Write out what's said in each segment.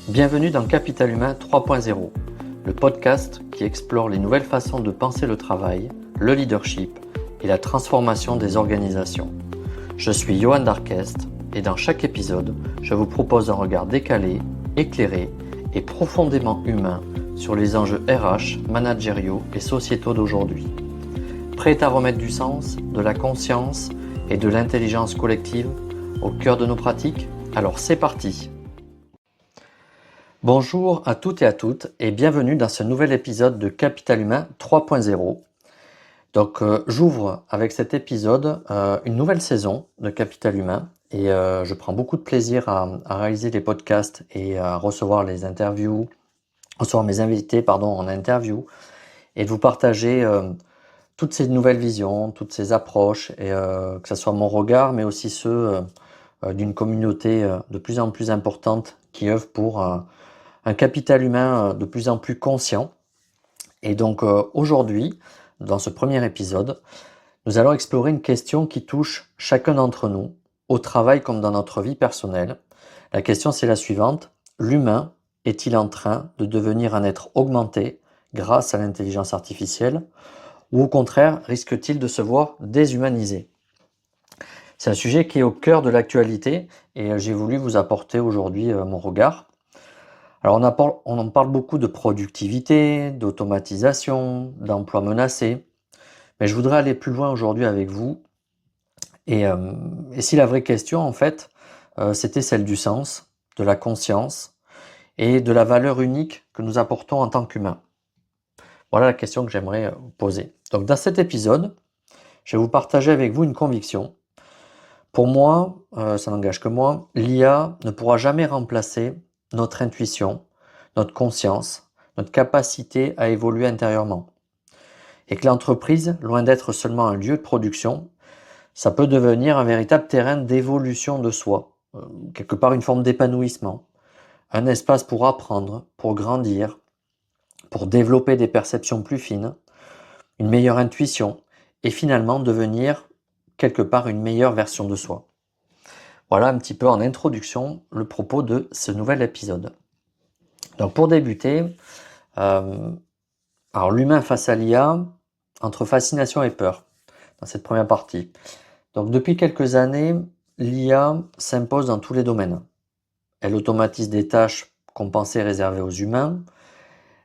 Bienvenue dans Capital Humain 3.0, le podcast qui explore les nouvelles façons de penser le travail, le leadership et la transformation des organisations. Je suis Johan Darquest et dans chaque épisode, je vous propose un regard décalé, éclairé et profondément humain sur les enjeux RH, managériaux et sociétaux d'aujourd'hui. Prêt à remettre du sens, de la conscience et de l'intelligence collective au cœur de nos pratiques? Alors c'est parti! Bonjour à toutes et à toutes et bienvenue dans ce nouvel épisode de Capital Humain 3.0. Donc j'ouvre avec cet épisode une nouvelle saison de Capital Humain et je prends beaucoup de plaisir à réaliser les podcasts et à recevoir mes invités en interview et de vous partager toutes ces nouvelles visions, toutes ces approches et que ce soit mon regard mais aussi ceux d'une communauté de plus en plus importante qui œuvre pour un capital humain de plus en plus conscient. Et donc aujourd'hui, dans ce premier épisode, nous allons explorer une question qui touche chacun d'entre nous, au travail comme dans notre vie personnelle. La question c'est la suivante: l'humain est-il en train de devenir un être augmenté grâce à l'intelligence artificielle, ou au contraire risque-t-il de se voir déshumanisé? C'est un sujet qui est au cœur de l'actualité et j'ai voulu vous apporter aujourd'hui mon regard. Alors on en parle beaucoup de productivité, d'automatisation, d'emploi menacé, mais je voudrais aller plus loin aujourd'hui avec vous. Et si la vraie question en fait, c'était celle du sens, de la conscience et de la valeur unique que nous apportons en tant qu'humains. Voilà la question que j'aimerais vous poser. Donc dans cet épisode, je vais vous partager avec vous une conviction. Pour moi, ça n'engage que moi, l'IA ne pourra jamais remplacer notre intuition, notre conscience, notre capacité à évoluer intérieurement. Et que l'entreprise, loin d'être seulement un lieu de production, ça peut devenir un véritable terrain d'évolution de soi, quelque part une forme d'épanouissement, un espace pour apprendre, pour grandir, pour développer des perceptions plus fines, une meilleure intuition, et finalement devenir quelque part une meilleure version de soi. Voilà un petit peu en introduction le propos de ce nouvel épisode. Donc pour débuter, alors l'humain face à l'IA, entre fascination et peur, dans cette première partie. Donc depuis quelques années, l'IA s'impose dans tous les domaines. Elle automatise des tâches qu'on pensait réservées aux humains,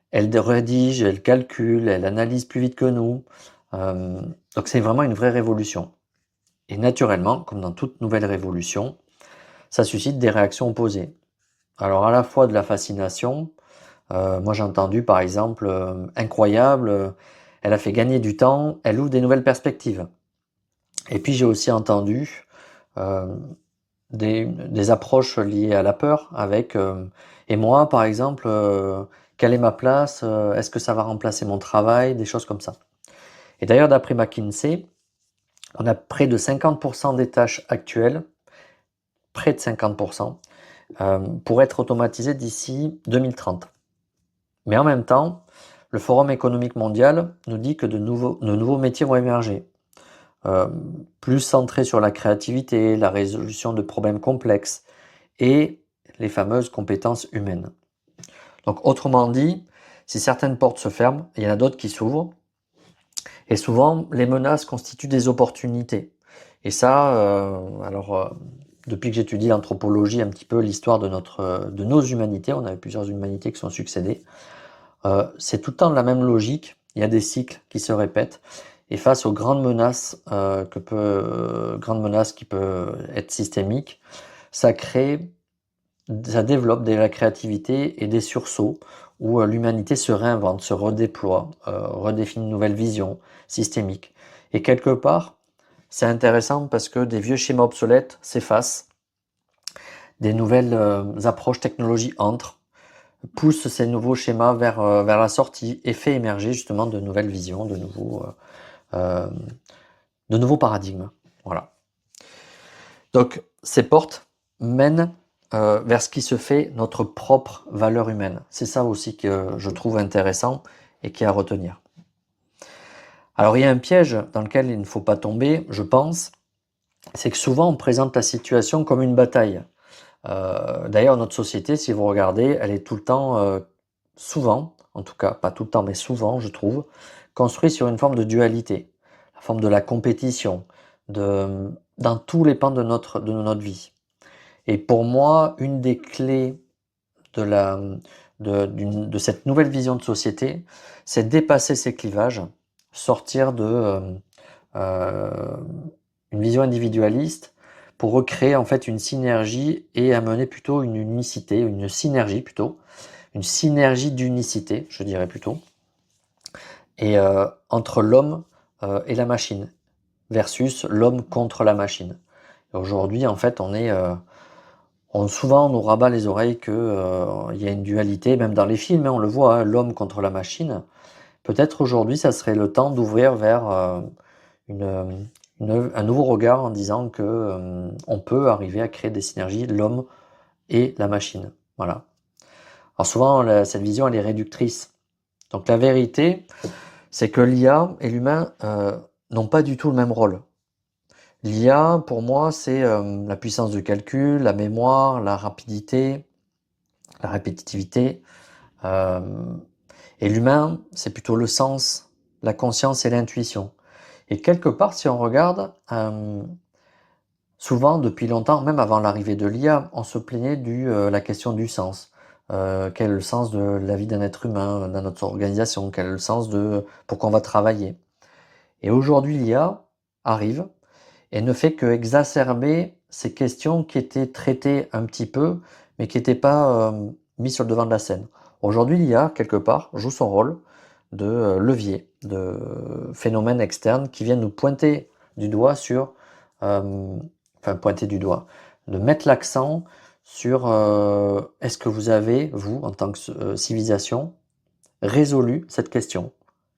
elle rédige, elle calcule, elle analyse plus vite que nous. Donc c'est vraiment une vraie révolution. Et naturellement, comme dans toute nouvelle révolution, ça suscite des réactions opposées. Alors à la fois de la fascination, moi j'ai entendu par exemple incroyable, elle a fait gagner du temps, elle ouvre des nouvelles perspectives. Et puis j'ai aussi entendu des approches liées à la peur avec et moi par exemple, quelle est ma place, est-ce que ça va remplacer mon travail, des choses comme ça. Et d'ailleurs d'après McKinsey, on a près de 50% des tâches actuelles, près de 50%, pour être automatisées d'ici 2030. Mais en même temps, le Forum économique mondial nous dit que de nouveaux métiers vont émerger, plus centrés sur la créativité, la résolution de problèmes complexes et les fameuses compétences humaines. Donc autrement dit, si certaines portes se ferment, il y en a d'autres qui s'ouvrent. Et souvent, les menaces constituent des opportunités. Et ça, depuis que j'étudie l'anthropologie, un petit peu l'histoire de nos humanités, on a eu plusieurs humanités qui sont succédées, c'est tout le temps la même logique, il y a des cycles qui se répètent, et face aux grandes menaces qui peuvent être systémiques, ça développe de la créativité et des sursauts où l'humanité se réinvente, se redéploie, redéfinit une nouvelle vision systémique. Et quelque part, c'est intéressant parce que des vieux schémas obsolètes s'effacent, des nouvelles approches technologiques entrent, pousse ces nouveaux schémas vers la sortie et fait émerger justement de nouvelles visions, de nouveaux paradigmes. Voilà. Donc ces portes mènent vers ce qui se fait notre propre valeur humaine. C'est ça aussi que je trouve intéressant et qui est à retenir. Alors il y a un piège dans lequel il ne faut pas tomber, je pense, c'est que souvent on présente la situation comme une bataille. D'ailleurs, notre société, si vous regardez, elle est tout le temps, souvent, en tout cas, pas tout le temps, mais souvent, je trouve, construite sur une forme de dualité. La forme de la compétition, dans tous les pans de notre vie. Et pour moi, une des clés de la de cette nouvelle vision de société, c'est dépasser ces clivages, sortir de, une vision individualiste pour recréer en fait une synergie et amener plutôt une unicité, une synergie plutôt, une synergie d'unicité, je dirais plutôt, et entre l'homme et la machine, versus l'homme contre la machine. Et aujourd'hui, en fait, souvent on nous rabat les oreilles que il y a une dualité, même dans les films, hein, on le voit, hein, l'homme contre la machine. Peut-être aujourd'hui, ça serait le temps d'ouvrir vers une, euh, un nouveau regard en disant que on peut arriver à créer des synergies, l'homme et la machine. Voilà. Alors souvent, cette vision, elle est réductrice. Donc la vérité, c'est que l'IA et l'humain n'ont pas du tout le même rôle. L'IA, pour moi, c'est la puissance de calcul, la mémoire, la rapidité, la répétitivité. Euh, et l'humain, c'est plutôt le sens, la conscience et l'intuition. Et quelque part, si on regarde, souvent, depuis longtemps, même avant l'arrivée de l'IA, on se plaignait la question du sens. Quel est le sens de la vie d'un être humain, dans notre organisation? Quel est le sens de pourquoi on va travailler? Et aujourd'hui, l'IA arrive et ne fait que exacerber ces questions qui étaient traitées un petit peu, mais qui n'étaient pas mises sur le devant de la scène. Aujourd'hui, l'IA, quelque part, joue son rôle de levier, de phénomènes externes qui viennent nous pointer du doigt sur, enfin pointer du doigt, de mettre l'accent sur est-ce que vous avez, vous, en tant que civilisation, résolu cette question?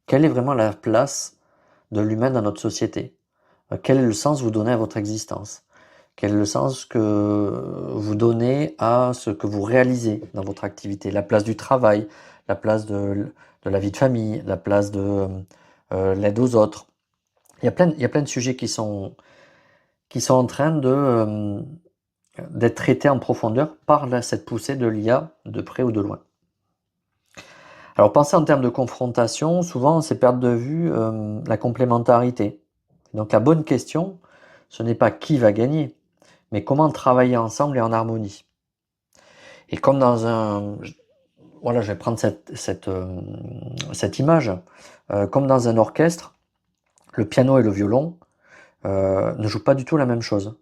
Quelle est vraiment la place de l'humain dans notre société? Quel est le sens que vous donnez à votre existence? Quel est le sens que vous donnez à ce que vous réalisez dans votre activité? La place du travail, la place de la vie de famille, la place de l'aide aux autres. Il y a plein de sujets qui sont en train d'être traités en profondeur par cette poussée de l'IA de près ou de loin. Alors, penser en termes de confrontation, souvent, c'est perdre de vue la complémentarité. Donc, la bonne question, ce n'est pas qui va gagner, mais comment travailler ensemble et en harmonie. Et comme dans un... Voilà, je vais prendre cette image. Comme dans un orchestre, le piano et le violon ne jouent pas du tout la même chose.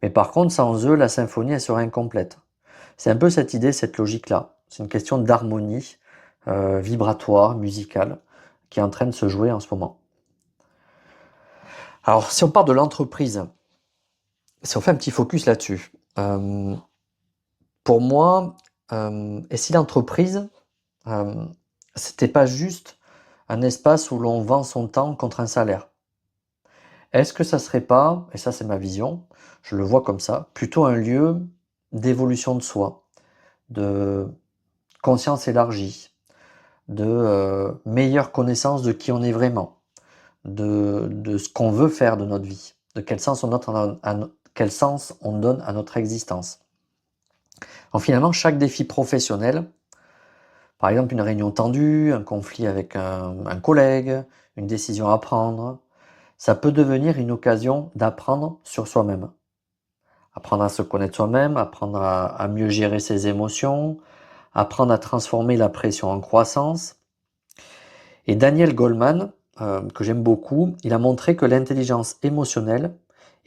Mais par contre, sans eux, la symphonie, elle serait incomplète. C'est un peu cette idée, cette logique-là. C'est une question d'harmonie vibratoire, musicale, qui est en train de se jouer en ce moment. Alors, si on parle de l'entreprise, si on fait un petit focus là-dessus, pour moi, et si l'entreprise, c'était pas juste un espace où l'on vend son temps contre un salaire? Est-ce que ça serait pas, et ça c'est ma vision, je le vois comme ça, plutôt un lieu d'évolution de soi, de conscience élargie, de meilleure connaissance de qui on est vraiment, de ce qu'on veut faire de notre vie, de quel sens quel sens on donne à notre existence. Donc finalement, chaque défi professionnel, par exemple une réunion tendue, un conflit avec un collègue, une décision à prendre, ça peut devenir une occasion d'apprendre sur soi-même. Apprendre à se connaître soi-même, apprendre à mieux gérer ses émotions, apprendre à transformer la pression en croissance. Et Daniel Goleman, que j'aime beaucoup, il a montré que l'intelligence émotionnelle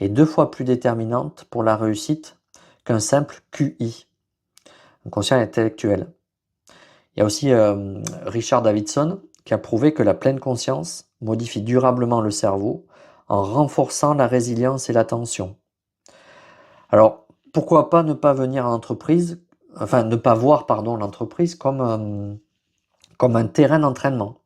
est 2 fois plus déterminante pour la réussite qu'un simple QI, un quotient intellectuel. Il y a aussi Richard Davidson qui a prouvé que la pleine conscience modifie durablement le cerveau en renforçant la résilience et l'attention. Alors, pourquoi pas ne pas venir à l'entreprise, enfin ne pas voir pardon l'entreprise comme un terrain d'entraînement.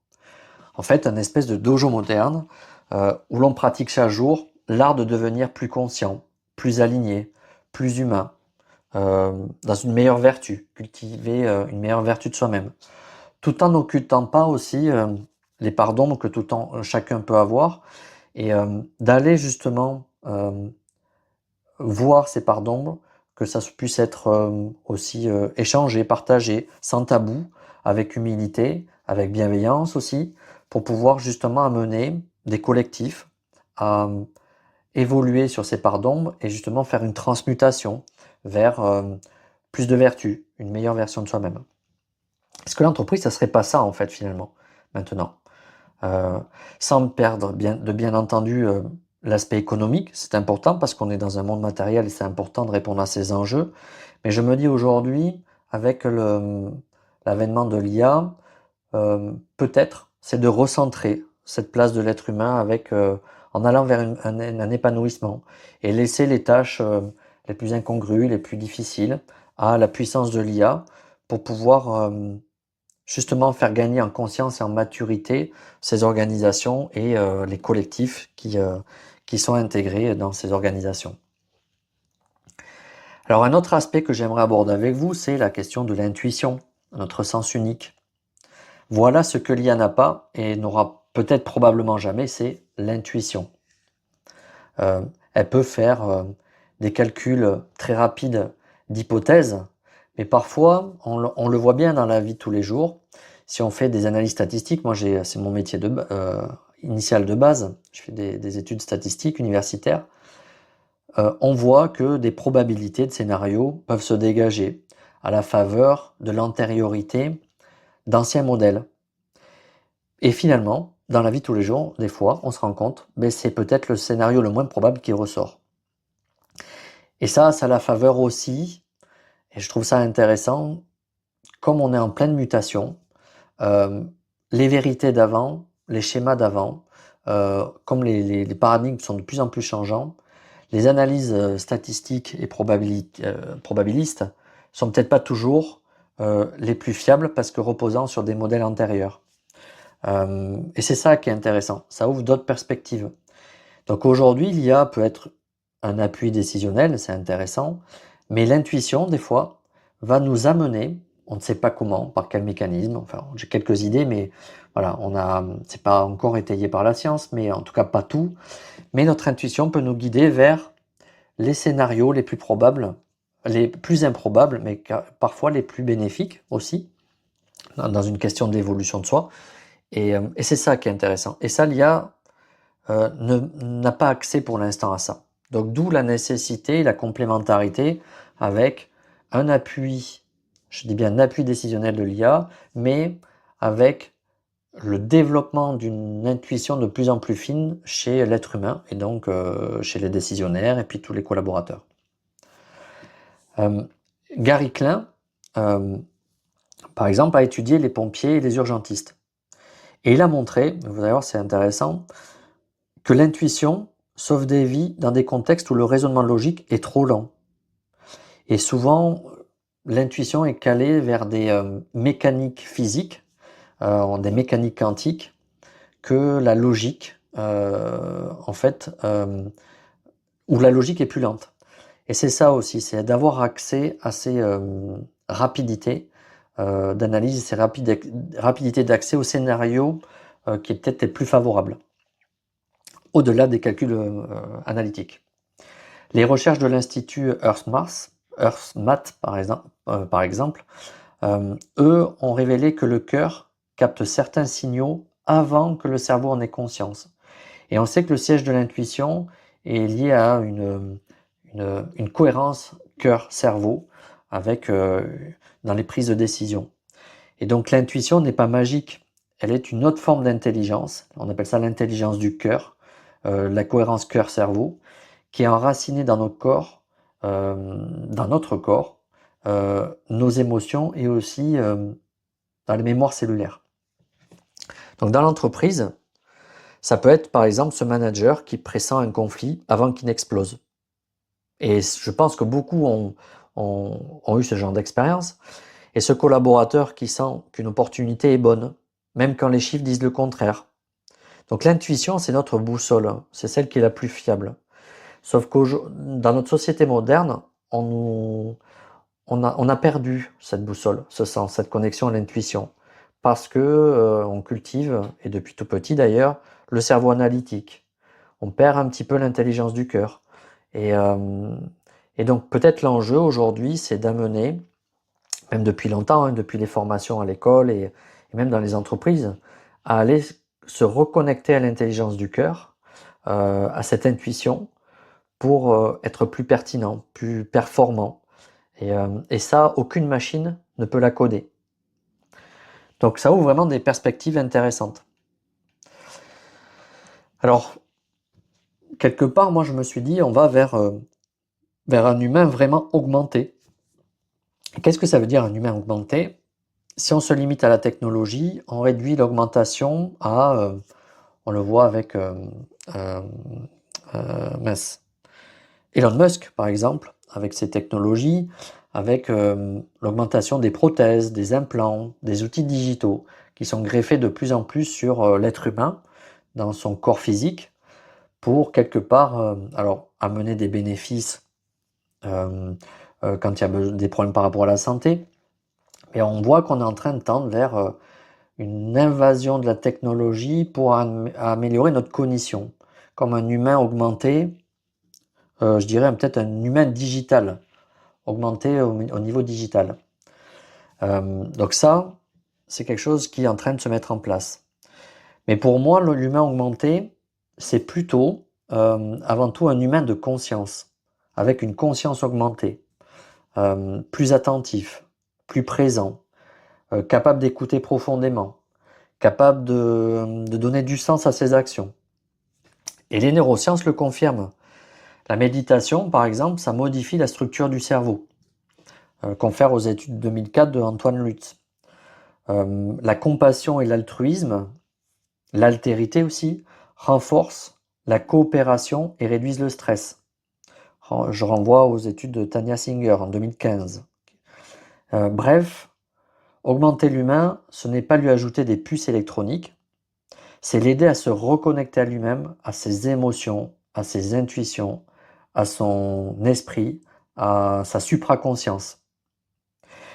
En fait, un espèce de dojo moderne où l'on pratique chaque jour l'art de devenir plus conscient, plus aligné, plus humain, dans une meilleure vertu, cultiver une meilleure vertu de soi-même, tout en n'occultant pas aussi les parts d'ombre que chacun peut avoir, et d'aller justement voir ces parts d'ombre que ça puisse être aussi échangé, partagé, sans tabou, avec humilité, avec bienveillance aussi, pour pouvoir justement amener des collectifs à évoluer sur ces parts d'ombre et justement faire une transmutation vers plus de vertu, une meilleure version de soi-même. Est-ce que l'entreprise, ça serait pas ça en fait finalement, maintenant sans perdre de bien entendu l'aspect économique, c'est important parce qu'on est dans un monde matériel et c'est important de répondre à ces enjeux. Mais je me dis aujourd'hui, avec l'avènement de l'IA, peut-être c'est de recentrer cette place de l'être humain en allant vers un épanouissement et laisser les tâches les plus incongrues, les plus difficiles à la puissance de l'IA pour pouvoir justement faire gagner en conscience et en maturité ces organisations et les collectifs qui sont intégrés dans ces organisations. Alors un autre aspect que j'aimerais aborder avec vous, c'est la question de l'intuition, notre sens unique. Voilà ce que l'IA n'a pas et n'aura peut-être probablement jamais, c'est l'intuition. Elle peut faire des calculs très rapides d'hypothèses, mais parfois, on le voit bien dans la vie de tous les jours, si on fait des analyses statistiques, moi c'est mon métier initial de base, je fais des études statistiques universitaires, on voit que des probabilités de scénarios peuvent se dégager à la faveur de l'antériorité d'anciens modèles. Et finalement, dans la vie de tous les jours, des fois, on se rend compte, ben, c'est peut-être le scénario le moins probable qui ressort. Et ça a la faveur aussi, et je trouve ça intéressant, comme on est en pleine mutation, les vérités d'avant, les schémas d'avant, comme les paradigmes sont de plus en plus changeants, les analyses statistiques et probabilistes sont peut-être pas toujours les plus fiables parce que reposant sur des modèles antérieurs. Et c'est ça qui est intéressant, ça ouvre d'autres perspectives. Donc aujourd'hui, l'IA peut être un appui décisionnel, c'est intéressant, mais l'intuition, des fois, va nous amener, on ne sait pas comment, par quel mécanisme, enfin j'ai quelques idées, mais voilà, c'est pas encore étayé par la science, mais en tout cas pas tout, mais notre intuition peut nous guider vers les scénarios les plus probables, les plus improbables, mais parfois les plus bénéfiques aussi, dans une question d'évolution de soi, et c'est ça qui est intéressant. Et ça, l'IA n'a pas accès pour l'instant à ça. Donc d'où la nécessité, la complémentarité avec un appui, je dis bien un appui décisionnel de l'IA, mais avec le développement d'une intuition de plus en plus fine chez l'être humain et donc chez les décisionnaires et puis tous les collaborateurs. Gary Klein, par exemple, a étudié les pompiers et les urgentistes. Et il a montré, vous allez voir c'est intéressant, que l'intuition sauve des vies dans des contextes où le raisonnement logique est trop lent. Et souvent, l'intuition est calée vers des mécaniques physiques, des mécaniques quantiques, que la logique, en fait, où la logique est plus lente. Et c'est ça aussi, c'est d'avoir accès à ces rapidités d'analyse, ces rapidités d'accès au scénario qui est peut-être les plus favorables, au-delà des calculs analytiques. Les recherches de l'Institut EarthMath par exemple, eux ont révélé que le cœur capte certains signaux avant que le cerveau en ait conscience. Et on sait que le siège de l'intuition est lié à une cohérence cœur-cerveau avec dans les prises de décision. Et donc l'intuition n'est pas magique, elle est une autre forme d'intelligence, on appelle ça l'intelligence du cœur, la cohérence cœur-cerveau, qui est enracinée dans notre corps, nos émotions et aussi dans les mémoires cellulaires. Donc dans l'entreprise, ça peut être par exemple ce manager qui pressent un conflit avant qu'il n'explose. Et je pense que beaucoup ont eu ce genre d'expérience. Et ce collaborateur qui sent qu'une opportunité est bonne, même quand les chiffres disent le contraire. Donc l'intuition, c'est notre boussole, c'est celle qui est la plus fiable. Sauf que dans notre société moderne, on a perdu cette boussole, ce sens, cette connexion à l'intuition. Parce que on cultive, et depuis tout petit d'ailleurs, le cerveau analytique. On perd un petit peu l'intelligence du cœur. Et Et donc peut-être l'enjeu aujourd'hui, c'est d'amener, même depuis longtemps, hein, depuis les formations à l'école et même dans les entreprises, à aller se reconnecter à l'intelligence du cœur, à cette intuition, pour être plus pertinent, plus performant. Et ça, aucune machine ne peut la coder. Donc ça ouvre vraiment des perspectives intéressantes. Alors, quelque part, moi je me suis dit, on va vers un humain vraiment augmenté. Qu'est-ce que ça veut dire un humain augmenté? Si on se limite à la technologie, on réduit l'augmentation à, on le voit avec euh, Elon Musk par exemple, avec ses technologies, avec l'augmentation des prothèses, des implants, des outils digitaux qui sont greffés de plus en plus sur l'être humain dans son corps physique pour quelque part alors amener des bénéfices quand il y a des problèmes par rapport à la santé. Et on voit qu'on est en train de tendre vers une invasion de la technologie pour améliorer notre cognition. Comme un humain augmenté, je dirais peut-être un humain digital, augmenté au niveau digital. Donc ça, c'est quelque chose qui est en train de se mettre en place. Mais pour moi, l'humain augmenté, c'est plutôt avant tout un humain de conscience, avec une conscience augmentée, plus attentif, plus présent, capable d'écouter profondément, capable de donner du sens à ses actions. Et les neurosciences le confirment. La méditation, par exemple, ça modifie la structure du cerveau, confère aux études 2004 de Antoine Lutz. La compassion et l'altruisme, l'altérité aussi, renforcent la coopération et réduisent le stress. Je renvoie aux études de Tanya Singer en 2015. Bref, augmenter l'humain, ce n'est pas lui ajouter des puces électroniques, c'est l'aider à se reconnecter à lui-même, à ses émotions, à ses intuitions, à son esprit, à sa supraconscience.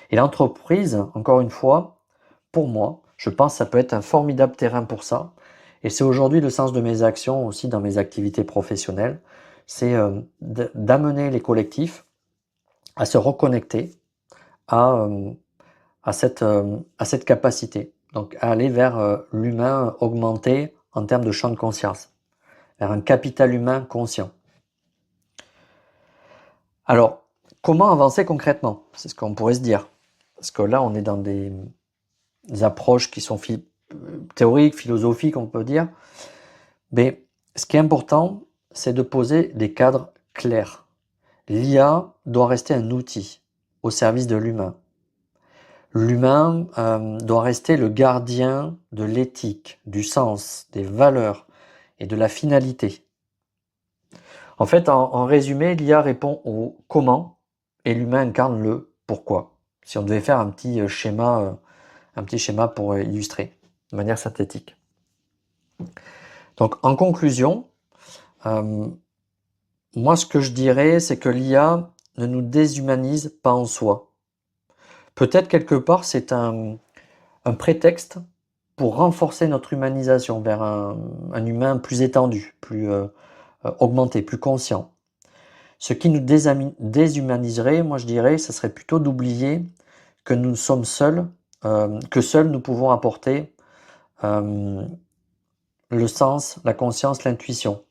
Et l'entreprise, encore une fois, pour moi, je pense que ça peut être un formidable terrain pour ça. Et c'est aujourd'hui le sens de mes actions aussi dans mes activités professionnelles. C'est d'amener les collectifs à se reconnecter à, à cette capacité. Donc à aller vers l'humain augmenté en termes de champ de conscience, vers un capital humain conscient. Alors, comment avancer concrètement? C'est ce qu'on pourrait se dire. Parce que là, on est dans des approches qui sont théoriques, philosophiques, on peut dire. Mais ce qui est important, c'est de poser des cadres clairs. L'IA doit rester un outil au service de l'humain. L'humain doit rester le gardien de l'éthique, du sens, des valeurs et de la finalité. En fait, en résumé, l'IA répond au comment et l'humain incarne le pourquoi. Si on devait faire un petit schéma pour illustrer de manière synthétique. Donc, en conclusion, moi, ce que je dirais, c'est que l'IA ne nous déshumanise pas en soi. Peut-être quelque part, c'est un prétexte pour renforcer notre humanisation vers un humain plus étendu, plus augmenté, plus conscient. Ce qui nous déshumaniserait, moi je dirais, ce serait plutôt d'oublier que nous sommes seuls, que seuls nous pouvons apporter le sens, la conscience, l'intuition.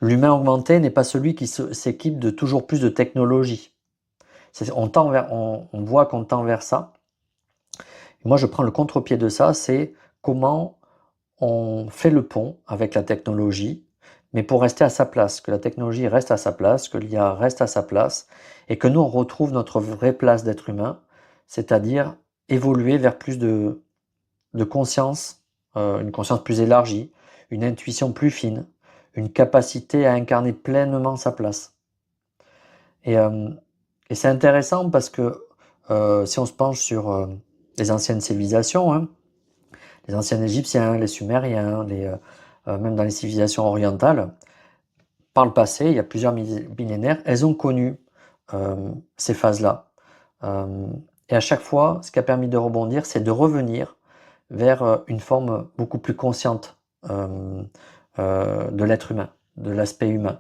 L'humain augmenté n'est pas celui qui s'équipe de toujours plus de technologie. On voit qu'on tend vers ça. Et moi, je prends le contre-pied de ça, c'est comment on fait le pont avec la technologie, mais pour rester à sa place, que la technologie reste à sa place, que l'IA reste à sa place, et que nous, on retrouve notre vraie place d'être humain, c'est-à-dire évoluer vers plus de conscience, une conscience plus élargie, une intuition plus fine, une capacité à incarner pleinement sa place. Et c'est intéressant parce que si on se penche sur les anciennes civilisations, hein, les anciens Égyptiens, les Sumériens, même dans les civilisations orientales, par le passé, il y a plusieurs millénaires, elles ont connu ces phases-là. Et à chaque fois, ce qui a permis de rebondir, c'est de revenir vers une forme beaucoup plus consciente de l'être humain, de l'aspect humain.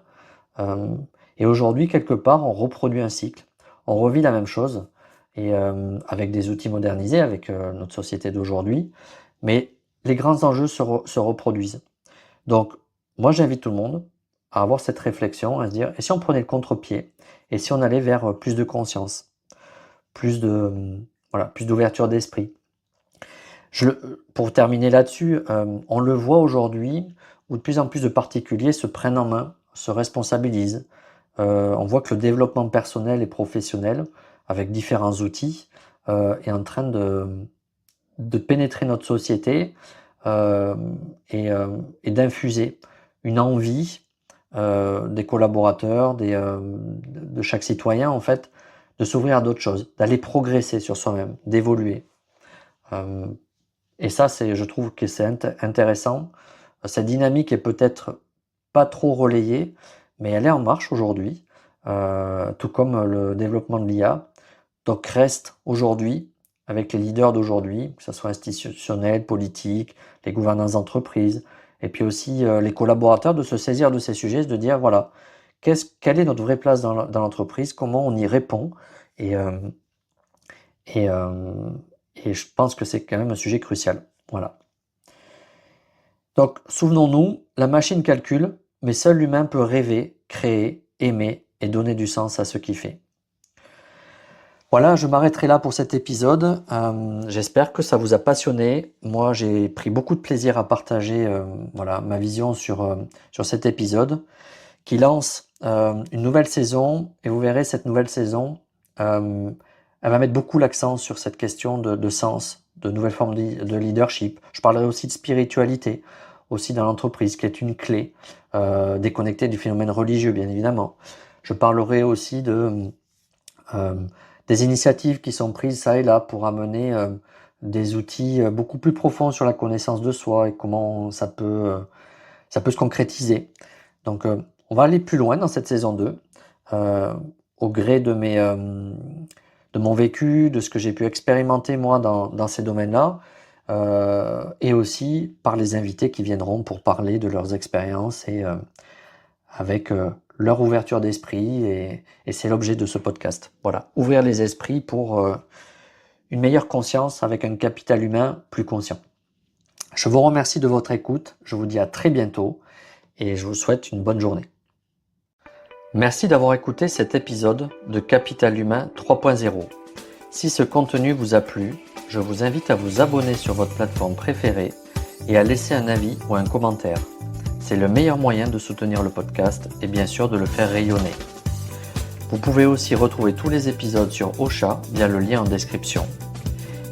Et aujourd'hui, quelque part, on reproduit un cycle, on revit la même chose, et avec des outils modernisés, avec notre société d'aujourd'hui, mais les grands enjeux se reproduisent. Donc, moi, j'invite tout le monde à avoir cette réflexion, à se dire, et si on prenait le contre-pied, et si on allait vers plus de conscience, plus de, voilà, plus d'ouverture d'esprit. Pour terminer là-dessus, on le voit aujourd'hui où de plus en plus de particuliers se prennent en main, se responsabilisent. On voit que le développement personnel et professionnel, avec différents outils, est en train de pénétrer notre société et d'infuser une envie des collaborateurs, de chaque citoyen en fait, de s'ouvrir à d'autres choses, d'aller progresser sur soi-même, d'évoluer. Et ça, je trouve que c'est intéressant. Cette dynamique est peut-être pas trop relayée, mais elle est en marche aujourd'hui, tout comme le développement de l'IA. Donc reste aujourd'hui, avec les leaders d'aujourd'hui, que ce soit institutionnels, politiques, les gouvernances d'entreprise, et puis aussi les collaborateurs, de se saisir de ces sujets, de dire voilà, quelle est notre vraie place dans l'entreprise, comment on y répond, et, et, et je pense que c'est quand même un sujet crucial. Voilà. Donc, souvenons-nous, la machine calcule, mais seul l'humain peut rêver, créer, aimer et donner du sens à ce qu'il fait. Voilà, je m'arrêterai là pour cet épisode. J'espère que ça vous a passionné. Moi, j'ai pris beaucoup de plaisir à partager voilà, ma vision sur cet épisode qui lance une nouvelle saison. Et vous verrez, cette nouvelle saison, elle va mettre beaucoup l'accent sur cette question de sens, de nouvelles formes de leadership. Je parlerai aussi de spiritualité, aussi dans l'entreprise, qui est une clé, déconnectée du phénomène religieux, bien évidemment. Je parlerai aussi des initiatives qui sont prises ça et là pour amener des outils beaucoup plus profonds sur la connaissance de soi et comment ça peut se concrétiser. Donc, on va aller plus loin dans cette saison 2, au gré de mon vécu, de ce que j'ai pu expérimenter moi dans ces domaines-là, et aussi par les invités qui viendront pour parler de leurs expériences et avec leur ouverture d'esprit, et c'est l'objet de ce podcast. Voilà, ouvrir les esprits pour une meilleure conscience avec un capital humain plus conscient. Je vous remercie de votre écoute, je vous dis à très bientôt et je vous souhaite une bonne journée. Merci d'avoir écouté cet épisode de Capital Humain 3.0. Si ce contenu vous a plu, je vous invite à vous abonner sur votre plateforme préférée et à laisser un avis ou un commentaire. C'est le meilleur moyen de soutenir le podcast et bien sûr de le faire rayonner. Vous pouvez aussi retrouver tous les épisodes sur Ocha via le lien en description.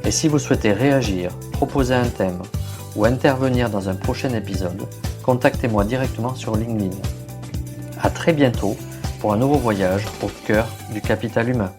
Et si vous souhaitez réagir, proposer un thème ou intervenir dans un prochain épisode, contactez-moi directement sur LinkedIn. À très bientôt pour un nouveau voyage au cœur du capital humain.